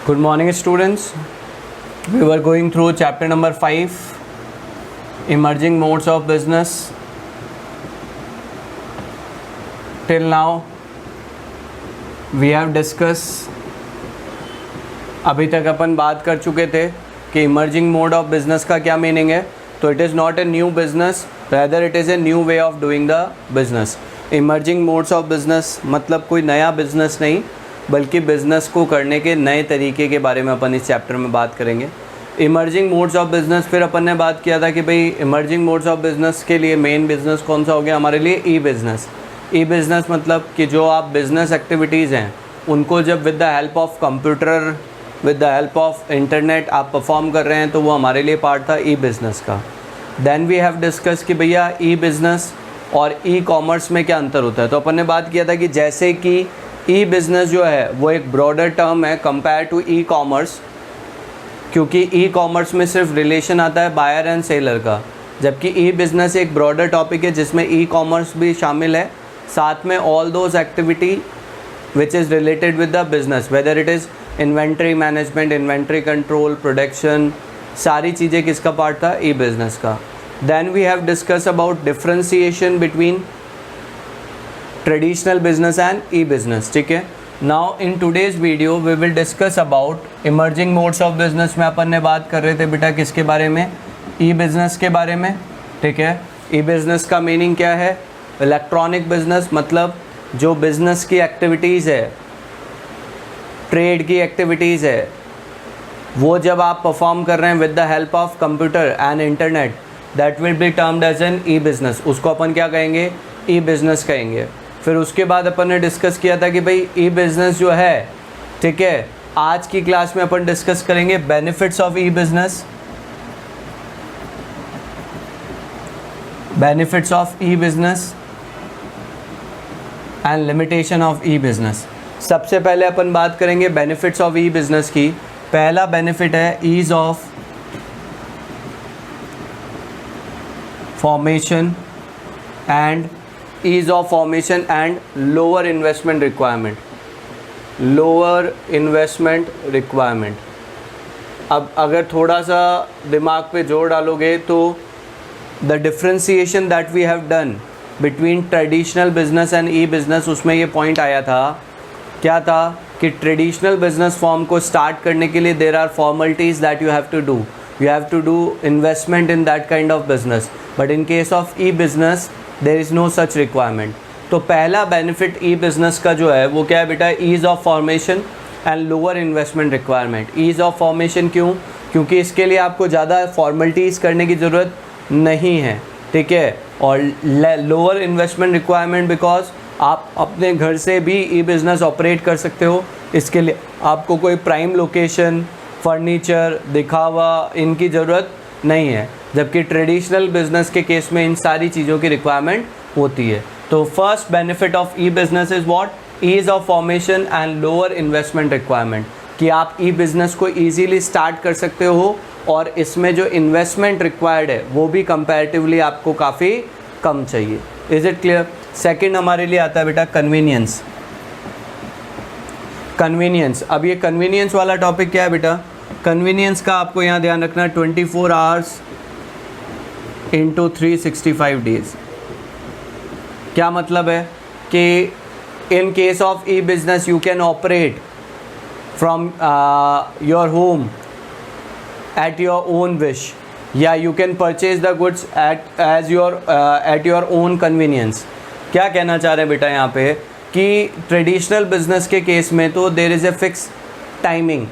Good morning, students. We were going through chapter number 5, Emerging Modes of Business. Till now, we have discussed, अभी तक अपन बात कर चुके थे कि इमर्जिंग मोड ऑफ बिजनेस का क्या मीनिंग है. तो it is not a new business, rather it is a new way of doing the business. Emerging modes of business मतलब कोई नया बिजनेस नहीं, बल्कि बिज़नेस को करने के नए तरीके के बारे में अपन इस चैप्टर में बात करेंगे. इमर्जिंग मोड्स ऑफ बिज़नेस, फिर अपन ने बात किया था कि भाई इमर्जिंग मोड्स ऑफ बिज़नेस के लिए मेन बिज़नेस कौन सा हो गया हमारे लिए, ई बिज़नेस. ई बिज़नेस मतलब कि जो आप बिज़नेस एक्टिविटीज़ हैं उनको जब with the help of computer, with the help of internet आप परफॉर्म कर रहे हैं, तो वो हमारे लिए पार्ट था ई बिज़नेस का. देन वी हैव डिस्कस कि भैया ई बिज़नेस और ई कॉमर्स में क्या अंतर होता है. तो अपन ने बात किया था कि जैसे कि ई बिज़नेस जो है वो एक ब्रॉडर टर्म है कंपेयर टू ई कॉमर्स, क्योंकि ई कॉमर्स में सिर्फ रिलेशन आता है बायर एंड सेलर का, जबकि ई बिज़नेस एक ब्रॉडर टॉपिक है जिसमें ई कॉमर्स भी शामिल है, साथ में all those activity which is related with the business, whether it is inventory management, inventory control, production, सारी चीज़ें किसका पार्ट था, ई बिज़नेस का. Then we have discuss about differentiation between traditional business and e business. ठीक है. Now in today's video we will discuss about emerging modes of business में अपन ने बात कर रहे थे बेटा किसके बारे में, ई बिजनेस के बारे में. ठीक है. ई बिजनेस का मीनिंग क्या है, इलेक्ट्रॉनिक बिजनेस मतलब जो बिजनेस की एक्टिविटीज़ है, ट्रेड की एक्टिविटीज़ है, वो जब आप परफॉर्म कर रहे हैं with the help of computer and internet, that will be termed as an e business. उसको अपन क्या कहेंगे, ई बिजनेस कहेंगे. फिर उसके बाद अपन ने डिस्कस किया था कि भाई ई बिज़नेस जो है, ठीक है, आज की क्लास में अपन डिस्कस करेंगे benefits of e business, benefits of e business and limitation of e business. सबसे पहले अपन बात करेंगे बेनिफिट्स ऑफ ई बिज़नेस की. पहला बेनिफिट है ease of formation and ease of formation and lower investment requirement. lower investment requirement. अब अगर थोड़ा सा दिमाग पे जोर डालोगे तो the differentiation that we have done between traditional business and e-business, उसमें ये पॉइंट आया था, क्या था कि ट्रेडिशनल बिजनेस फॉर्म को स्टार्ट करने के लिए there are formalities that you have to do, you have to do investment in that kind of business, but in case of e business there is no such requirement. तो पहला benefit ई business का जो है वो क्या है बेटा, ease of formation and lower investment requirement. Ease of formation क्यों, क्योंकि इसके लिए आपको ज़्यादा फॉर्मेलिटीज़ करने की ज़रूरत नहीं है. ठीक है. और लोअर इन्वेस्टमेंट रिक्वायरमेंट बिकॉज आप अपने घर से भी ई बिज़नेस ऑपरेट कर सकते हो. इसके लिए आपको कोई प्राइम लोकेशन, फर्नीचर, दिखावा, इनकी ज़रूरत नहीं है, जबकि ट्रेडिशनल बिजनेस के केस में इन सारी चीज़ों की रिक्वायरमेंट होती है. तो first benefit of e business is what, ease of formation and lower investment requirement, कि आप ई बिज़नेस को ईजीली स्टार्ट कर सकते हो और इसमें जो इन्वेस्टमेंट रिक्वायर्ड है वो भी कंपैरेटिवली आपको काफ़ी कम चाहिए. Is it clear. सेकेंड हमारे लिए आता है बेटा कन्वीनियंस. कन्वीनियंस, अब ये कन्वीनियंस वाला टॉपिक क्या है बेटा, कन्वीनियंस का आपको यहाँ ध्यान रखना, 24 आवर्स इंटू 365 डेज़. क्या मतलब है कि in case of e business you can operate from your home at your own wish, या you can purchase the goods at your own convenience. क्या कहना चाह रहे हैं बेटा यहाँ पे कि ट्रेडिशनल बिजनेस के केस में तो देर इज़ ए फिक्स टाइमिंग.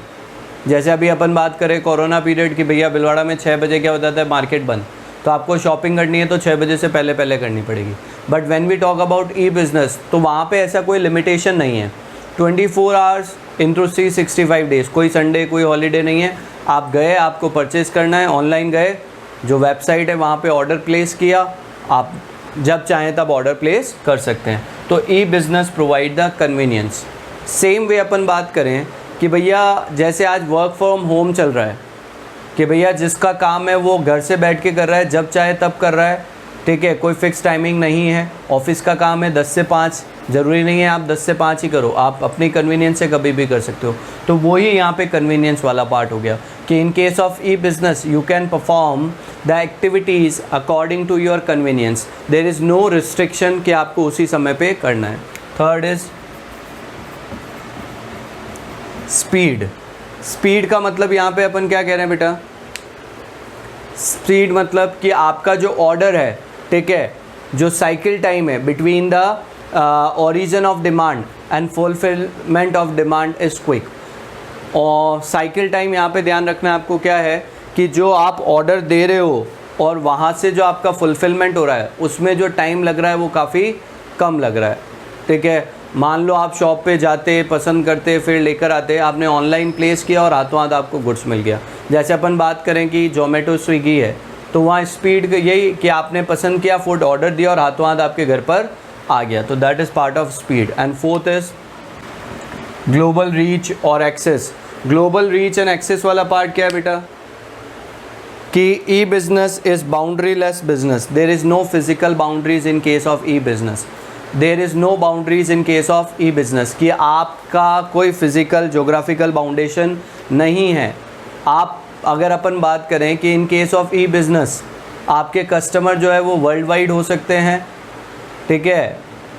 जैसे अभी अपन बात करें कोरोना पीरियड की, भैया भिलवाड़ा में 6 बजे क्या होता है, मार्केट बंद, तो आपको शॉपिंग करनी है तो 6 बजे से पहले पहले करनी पड़ेगी. But when we talk about e business तो वहाँ पे ऐसा कोई लिमिटेशन नहीं है. 24 आवर्स इंटू 365 डेज़, कोई संडे कोई हॉलीडे नहीं है. आप गए, आपको परचेज़ करना है, ऑनलाइन गए, जो वेबसाइट है वहाँ पे ऑर्डर प्लेस किया, आप जब चाहें तब ऑर्डर प्लेस कर सकते हैं. तो e business provide the convenience. Same way अपन बात करें कि भैया जैसे आज वर्क फ्रॉम होम चल रहा है, कि भैया जिसका काम है वो घर से बैठ के कर रहा है, जब चाहे तब कर रहा है. ठीक है, कोई फ़िक्स टाइमिंग नहीं है. ऑफिस का काम है 10 से 5, ज़रूरी नहीं है आप 10 से 5 ही करो, आप अपनी कन्वीनियंस से कभी भी कर सकते हो। तो वही यहाँ पे कन्वीनियंस वाला पार्ट हो गया कि in case of e business you can perform the activities according to your convenience, there is no restriction कि आपको उसी समय पे करना है। Third is speed. स्पीड का मतलब यहाँ पे अपन क्या कह रहे हैं बेटा, स्पीड मतलब कि आपका जो ऑर्डर है, ठीक है, जो साइकिल टाइम है between the origin of demand and fulfilment of demand is quick. और साइकिल टाइम यहाँ पे ध्यान रखना है आपको क्या है कि जो आप ऑर्डर दे रहे हो और वहाँ से जो आपका फुलफिलमेंट हो रहा है उसमें जो टाइम लग रहा है वो काफ़ी कम लग रहा है, ठीक है। मान लो आप शॉप पे जाते, पसंद करते, फिर लेकर आते, आपने ऑनलाइन प्लेस किया और हाथों हाथ आपको गुड्स मिल गया। जैसे अपन बात करें कि जोमेटो स्विगी है, तो वहाँ स्पीड यही कि आपने पसंद किया, फूड ऑर्डर दिया और हाथों हाथ आपके घर पर आ गया, तो that is part of speed. And fourth is global reach और access. Global reach and access वाला पार्ट क्या है बेटा कि e business is boundaryless business, there is no physical boundaries in case of e business, there is no boundaries in case of e business, कि आपका कोई physical geographical बाउंडेशन नहीं है। आप अगर अपन बात करें कि in case of e business आपके कस्टमर जो है वो वर्ल्ड वाइड हो सकते हैं, ठीक है,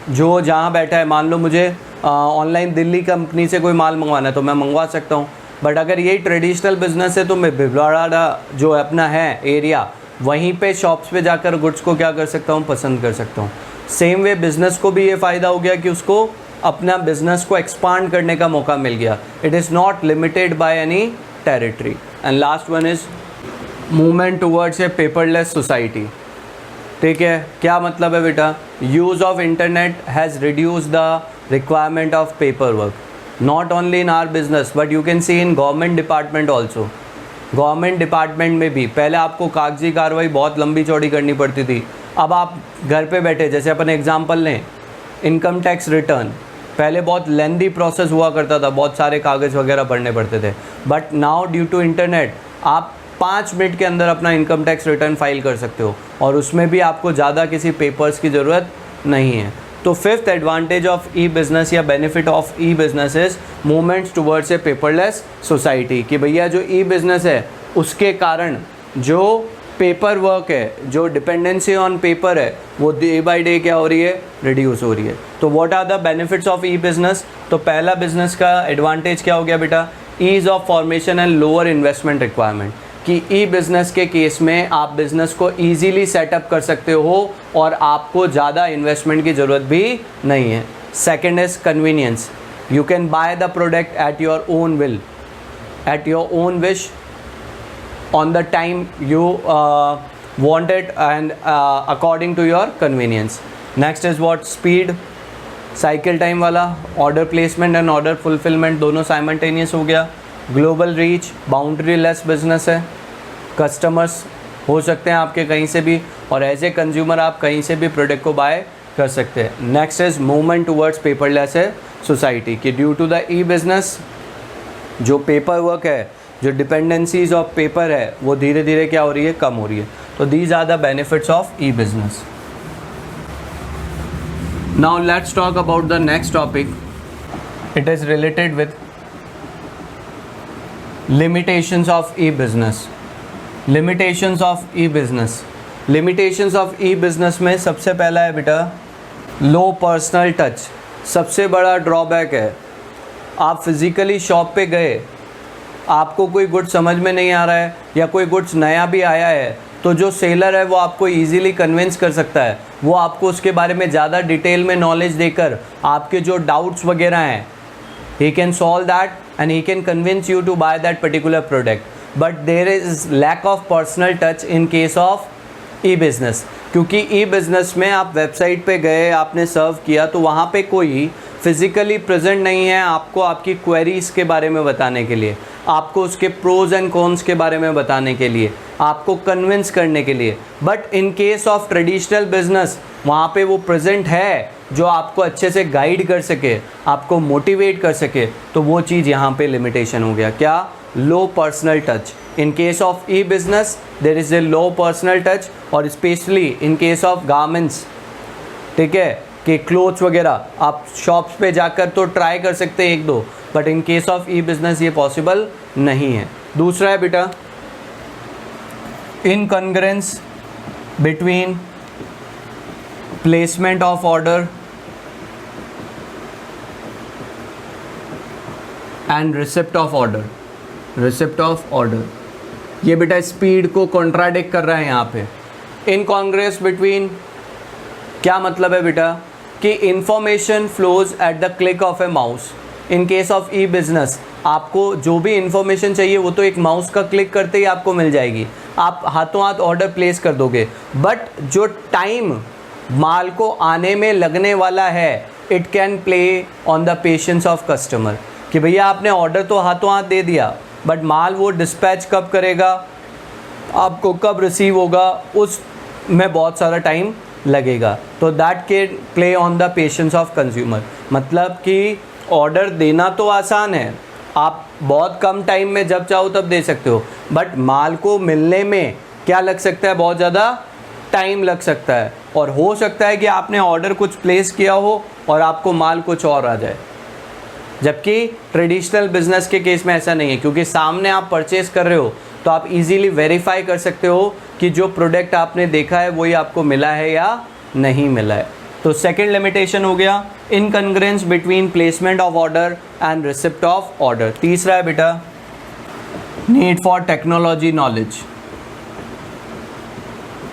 जो जहाँ बैठा है, मान लो मुझे ऑनलाइन दिल्ली कंपनी से कोई माल मंगवाना है तो मैं मंगवा सकता हूँ, बट अगर यही ट्रेडिशनल बिजनेस है तो मैं भिलवाड़ा जो अपना है एरिया, वहीं पे शॉप्स पे जाकर गुड्स को क्या कर सकता हूँ, पसंद कर सकता हूँ। सेम वे बिज़नेस को भी ये फ़ायदा हो गया कि उसको अपना बिजनेस को एक्सपांड करने का मौका मिल गया। It is not limited by any territory. And last one is movement towards a paperless society, ठीक है। क्या मतलब है बेटा, use of internet has reduce the requirement of paper work, not only in are business but you can see in government department also. Government department में भी पहले आपको कागजी कार्रवाई बहुत लंबी चौड़ी करनी पड़ती थी, अब आप घर पे बैठे, जैसे अपन एग्जांपल लें इनकम टैक्स रिटर्न, पहले बहुत लेंदी प्रोसेस हुआ करता था, बहुत सारे कागज़ वगैरह भरने पड़ते थे, but now due to internet आप 5 मिनट के अंदर अपना इनकम टैक्स रिटर्न फाइल कर सकते हो और उसमें भी आपको ज़्यादा किसी पेपर्स की ज़रूरत नहीं है। तो fifth advantage of e business या benefit of e business is movements towards a paperless society, कि भैया जो ई बिज़नेस है उसके कारण जो पेपर वर्क है, जो डिपेंडेंसी ऑन पेपर है, वो डे बाय डे क्या हो रही है, रिड्यूस हो रही है। तो what are the benefits of e business, तो पहला बिज़नेस का एडवांटेज क्या हो गया बेटा, ease of formation and lower investment requirement, कि ई बिज़नेस के केस में आप बिज़नेस को ईजीली सेटअप कर सकते हो और आपको ज़्यादा इन्वेस्टमेंट की ज़रूरत भी नहीं है। Second is convenience, you can by the product at your own will, eight your own wish, on the time you want it and according to your convenience. Next is what, speed, cycle time वाला, order placement and order fulfillment दोनों simultaneous हो गया। global reach, boundary less business है, customers हो सकते हैं आपके कहीं से भी और एज ए कंज्यूमर आप कहीं से भी प्रोडक्ट को बाय कर सकते हैं। Next is movement towards paperless है सोसाइटी, कि due to the e business जो पेपर वर्क है, जो डिपेंडेंसीज ऑफ पेपर है, वो धीरे धीरे क्या हो रही है, कम हो रही है। तो these are the benefits of e business. Now let's talk about the next topic, it is related with limitations of e business. Limitations of e business, limitations of e business में सबसे पहला है बेटा लो पर्सनल टच। सबसे बड़ा drawback है, आप physically shop पे गए, आपको कोई गुड्स समझ में नहीं आ रहा है या कोई गुड्स नया भी आया है, तो जो सेलर है वो आपको इजीली कन्विंस कर सकता है, वो आपको उसके बारे में ज़्यादा डिटेल में नॉलेज देकर आपके जो डाउट्स वगैरह हैं, he can solve that and he can convince you to buy that particular product. But there is lack of personal touch in case of e-business, क्योंकि e-business में आप वेबसाइट पे गए, आपने सर्व किया, तो वहाँ पे कोई फिज़िकली प्रेजेंट नहीं है आपको आपकी क्वेरीज़ के बारे में बताने के लिए, आपको उसके प्रोज एंड कॉन्स के बारे में बताने के लिए, आपको कन्विंस करने के लिए। But in case of traditional business वहाँ पे वो प्रेजेंट है जो आपको अच्छे से गाइड कर सके, आपको मोटिवेट कर सके, तो वो चीज़ यहाँ पे लिमिटेशन हो गया। क्या? Low personal touch. In case of e business there is a low personal touch, और specially in case of garments, ठीक है, कि क्लोथ्स वगैरह आप शॉप्स पे जाकर तो ट्राई कर सकते हैं एक दो, but in case of e business ये पॉसिबल नहीं है। दूसरा है बेटा incongruence between placement of order and receipt of order. Receipt of order ये बेटा स्पीड को कॉन्ट्राडिक्ट कर रहा है यहाँ पे। इनकॉन्ग्रेंस बिटवीन क्या मतलब है बेटा कि information flows at the click of A mouse. In case of e business आपको जो भी इंफॉर्मेशन चाहिए वो तो एक माउस का क्लिक करते ही आपको मिल जाएगी, आप हाथों हाथ ऑर्डर प्लेस कर दोगे। बट जो टाइम माल को आने में लगने वाला है it can play on the patience of customer कि भैया आपने ऑर्डर तो हाथों हाथ दे दिया, बट माल वो डिस्पैच कब करेगा, आपको कब रिसीव होगा, उस में बहुत सारा टाइम लगेगा। तो that can play on the patience of consumer. मतलब कि ऑर्डर देना तो आसान है, आप बहुत कम टाइम में जब चाहो तब दे सकते हो, बट माल को मिलने में क्या लग सकता है, बहुत ज़्यादा टाइम लग सकता है। और हो सकता है कि आपने ऑर्डर कुछ प्लेस किया हो और आपको माल कुछ और आ जाए, जबकि ट्रेडिशनल बिजनेस के केस में ऐसा नहीं है, क्योंकि सामने आप परचेस कर रहे हो तो आप इजीली वेरीफाई कर सकते हो कि जो प्रोडक्ट आपने देखा है वही आपको मिला है या नहीं मिला है। तो सेकंड लिमिटेशन हो गया incongruence between placement of order and receipt of order. तीसरा है बेटा नीड फॉर टेक्नोलॉजी नॉलेज।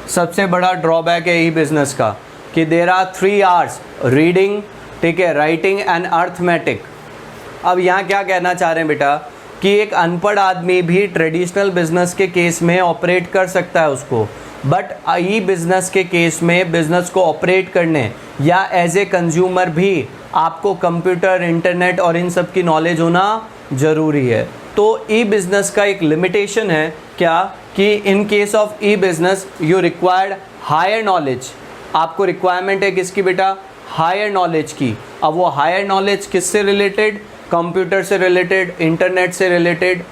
सबसे बड़ा ड्रॉबैक है ई बिजनेस का कि देर आर 3 hours रीडिंग, ठीक है, राइटिंग एंड अर्थमेटिक। अब यहाँ क्या कहना चाह रहे हैं बेटा कि एक अनपढ़ आदमी भी ट्रेडिशनल बिजनेस के केस में ऑपरेट कर सकता है उसको, बट ई बिजनेस के केस में बिजनेस को ऑपरेट करने या एज ए कंज्यूमर भी आपको कंप्यूटर, इंटरनेट और इन सब की नॉलेज होना ज़रूरी है। तो ई बिजनेस का एक लिमिटेशन है क्या कि in case of e business you required higher knowledge. आपको रिक्वायरमेंट है किसकी बेटा, हायर नॉलेज की। अब वो हायर नॉलेज किससे रिलेटेड, कंप्यूटर से रिलेटेड, इंटरनेट से रिलेटेड।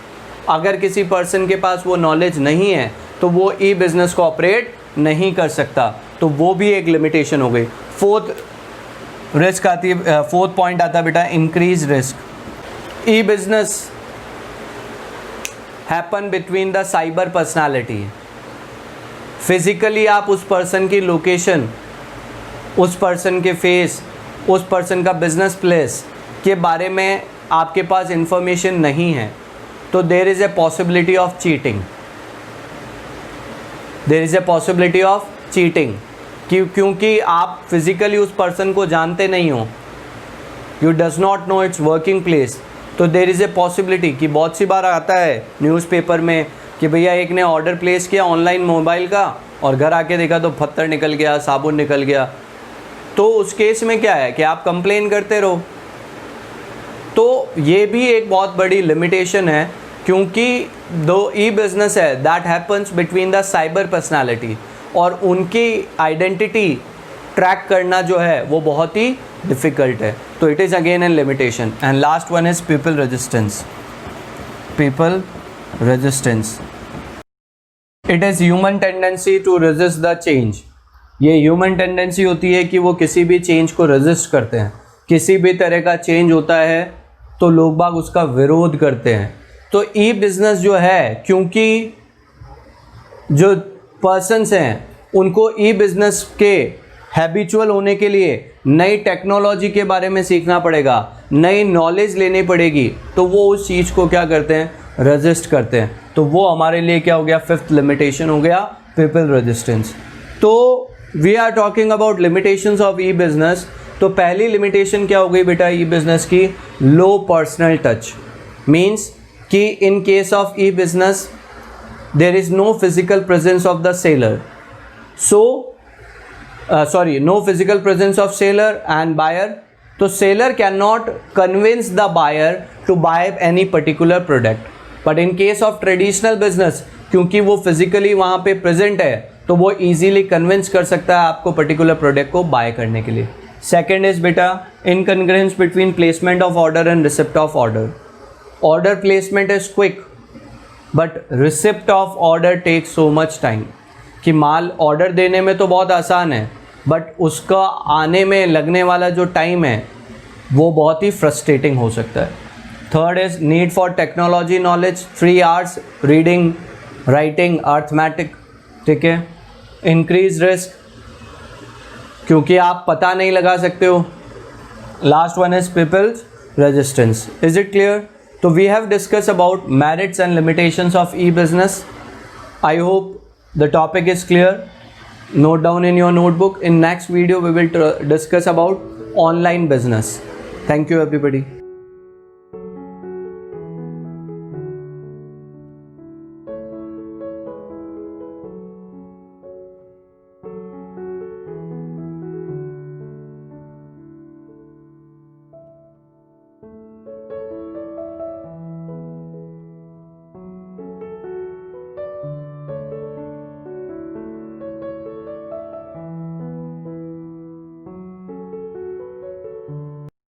अगर किसी पर्सन के पास वो नॉलेज नहीं है तो वो ई बिज़नेस को ऑपरेट नहीं कर सकता, तो वो भी एक लिमिटेशन हो गई। फोर्थ रिस्क आती है, फोर्थ पॉइंट आता है बेटा increase risk. E business happen between the cyber personality. Physically आप उस पर्सन की लोकेशन, उस पर्सन के फेस, उस पर्सन का बिजनेस प्लेस के बारे में आपके पास इंफॉर्मेशन नहीं है, तो there is a possibility of cheating. There is a possibility of cheating क्योंकि आप फिजिकली उस पर्सन को जानते नहीं हो, you does not know its working place, तो देयर इज़ ए पॉसिबिलिटी कि बहुत सी बार आता है न्यूज़पेपर में कि भैया एक ने ऑर्डर प्लेस किया ऑनलाइन मोबाइल का और घर आके देखा तो पत्थर निकल गया, साबुन निकल गया। तो उस केस में क्या है कि आप कंप्लेन करते रहो। तो ये भी एक बहुत बड़ी लिमिटेशन है, क्योंकि दो ई बिज़नेस है that happens between the cyber personality, और उनकी आइडेंटिटी ट्रैक करना जो है वो बहुत ही डिफ़िकल्ट है। तो it is again an limitation. And last one is people resistance. People resistance, it is human tendency to resist the change. ये ह्यूमन टेंडेंसी होती है कि वो किसी भी चेंज को रेजिस्ट करते हैं। किसी भी तरह का चेंज होता है तो लोग बाग उसका विरोध करते हैं। तो ई बिज़नेस जो है, क्योंकि जो पर्सन्स हैं उनको ई बिज़नेस के हैबिचुअल होने के लिए नई टेक्नोलॉजी के बारे में सीखना पड़ेगा, नई नॉलेज लेनी पड़ेगी, तो वो उस चीज़ को क्या करते हैं, रेजिस्ट करते हैं। तो वो हमारे लिए क्या हो गया, फिफ्थ लिमिटेशन हो गया, पीपल रेजिस्टेंस। तो we are talking about limitations of e business. तो पहली लिमिटेशन क्या हो गई बेटा ई बिज़नेस की, लो पर्सनल टच। मीन्स कि in case of e business there is no physical presence of the seller, no physical presence of seller and buyer. तो seller cannot convince the buyer to buy any particular product. But in case of traditional business, क्योंकि वो physically वहाँ पे present है, तो वो easily convince कर सकता है आपको particular product को buy करने के लिए। Second is बेटा incongruence between placement of order and receipt of order. Order placement is quick, but receipt of order takes so much time. कि माल ऑर्डर देने में तो बहुत आसान है, बट उसका आने में लगने वाला जो टाइम है वो बहुत ही फ्रस्ट्रेटिंग हो सकता है. Third is need for technology knowledge, 3 hours reading, writing, arithmetic. ठीक है. इंक्रीज रिस्क, क्योंकि आप पता नहीं लगा सकते हो. Last one is people's resistance. Is it clear? तो we have discuss about merits and limitations of e business. I hope the topic is clear. Note down in your notebook. In next video we will discuss about online business. Thank you everybody.